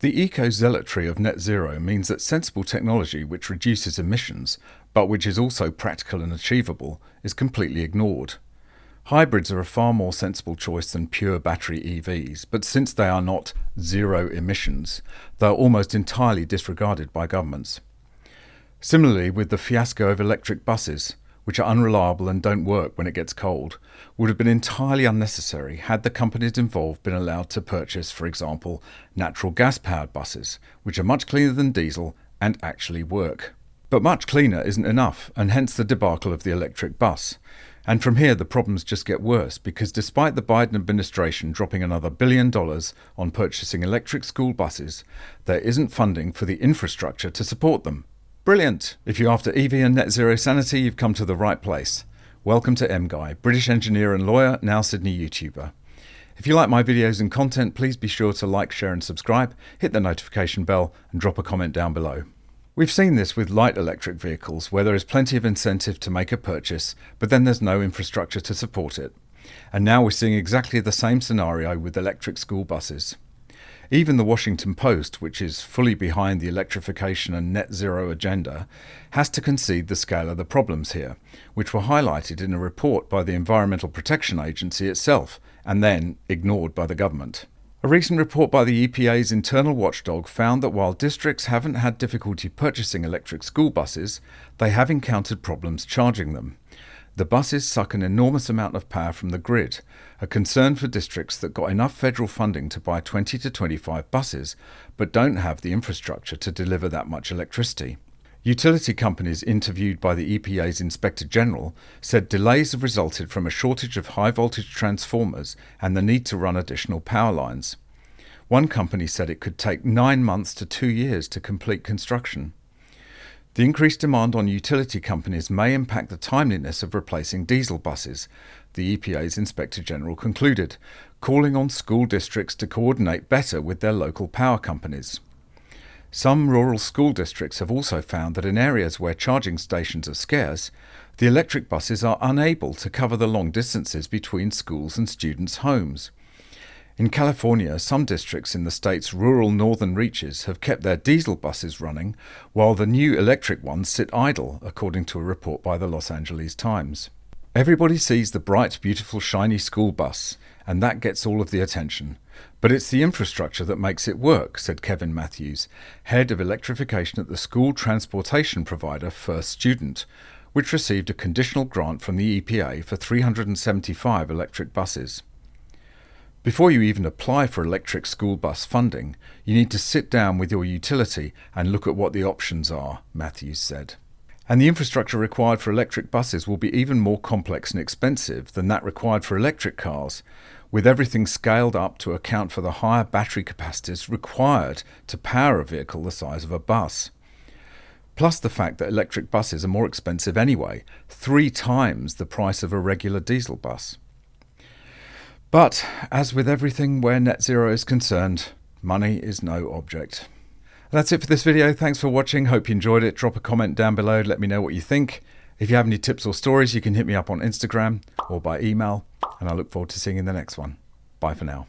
The eco-zealotry of net zero means that sensible technology which reduces emissions, but which is also practical and achievable, is completely ignored. Hybrids are a far more sensible choice than pure battery EVs, but since they are not zero emissions, they are almost entirely disregarded by governments. Similarly, with the fiasco of electric buses, which are unreliable and don't work when it gets cold, would have been entirely unnecessary had the companies involved been allowed to purchase, for example, natural gas-powered buses, which are much cleaner than diesel and actually work. But much cleaner isn't enough, and hence the debacle of the electric bus. And from here the problems just get worse, because despite the Biden administration dropping another $1 billion on purchasing electric school buses, there isn't funding for the infrastructure to support them. Brilliant! If you're after EV and net zero sanity, you've come to the right place. Welcome to MGUY, British engineer and lawyer, now Sydney YouTuber. If you like my videos and content, please be sure to like, share and subscribe, hit the notification bell and drop a comment down below. We've seen this with light electric vehicles, where there is plenty of incentive to make a purchase, but then there's no infrastructure to support it. And now we're seeing exactly the same scenario with electric school buses. Even the Washington Post, which is fully behind the electrification and net zero agenda, has to concede the scale of the problems here, which were highlighted in a report by the Environmental Protection Agency itself, and then ignored by the government. A recent report by the EPA's internal watchdog found that while districts haven't had difficulty purchasing electric school buses, they have encountered problems charging them. The buses suck an enormous amount of power from the grid, a concern for districts that got enough federal funding to buy 20 to 25 buses, but don't have the infrastructure to deliver that much electricity. Utility companies interviewed by the EPA's Inspector General said delays have resulted from a shortage of high-voltage transformers and the need to run additional power lines. One company said it could take 9 months to 2 years to complete construction. The increased demand on utility companies may impact the timeliness of replacing diesel buses, the EPA's Inspector General concluded, calling on school districts to coordinate better with their local power companies. Some rural school districts have also found that in areas where charging stations are scarce, the electric buses are unable to cover the long distances between schools and students' homes. In California, some districts in the state's rural northern reaches have kept their diesel buses running, while the new electric ones sit idle, according to a report by the Los Angeles Times. Everybody sees the bright, beautiful, shiny school bus, and that gets all of the attention. But it's the infrastructure that makes it work, said Kevin Matthews, head of electrification at the school transportation provider First Student, which received a conditional grant from the EPA for 375 electric buses. Before you even apply for electric school bus funding, you need to sit down with your utility and look at what the options are, Matthews said. And the infrastructure required for electric buses will be even more complex and expensive than that required for electric cars, with everything scaled up to account for the higher battery capacities required to power a vehicle the size of a bus. Plus the fact that electric buses are more expensive anyway, 3 times the price of a regular diesel bus. But, as with everything where net zero is concerned, money is no object. That's it for this video. Thanks for watching. Hope you enjoyed it. Drop a comment down below. Let me know what you think. If you have any tips or stories, you can hit me up on Instagram or by email. And I look forward to seeing you in the next one. Bye for now.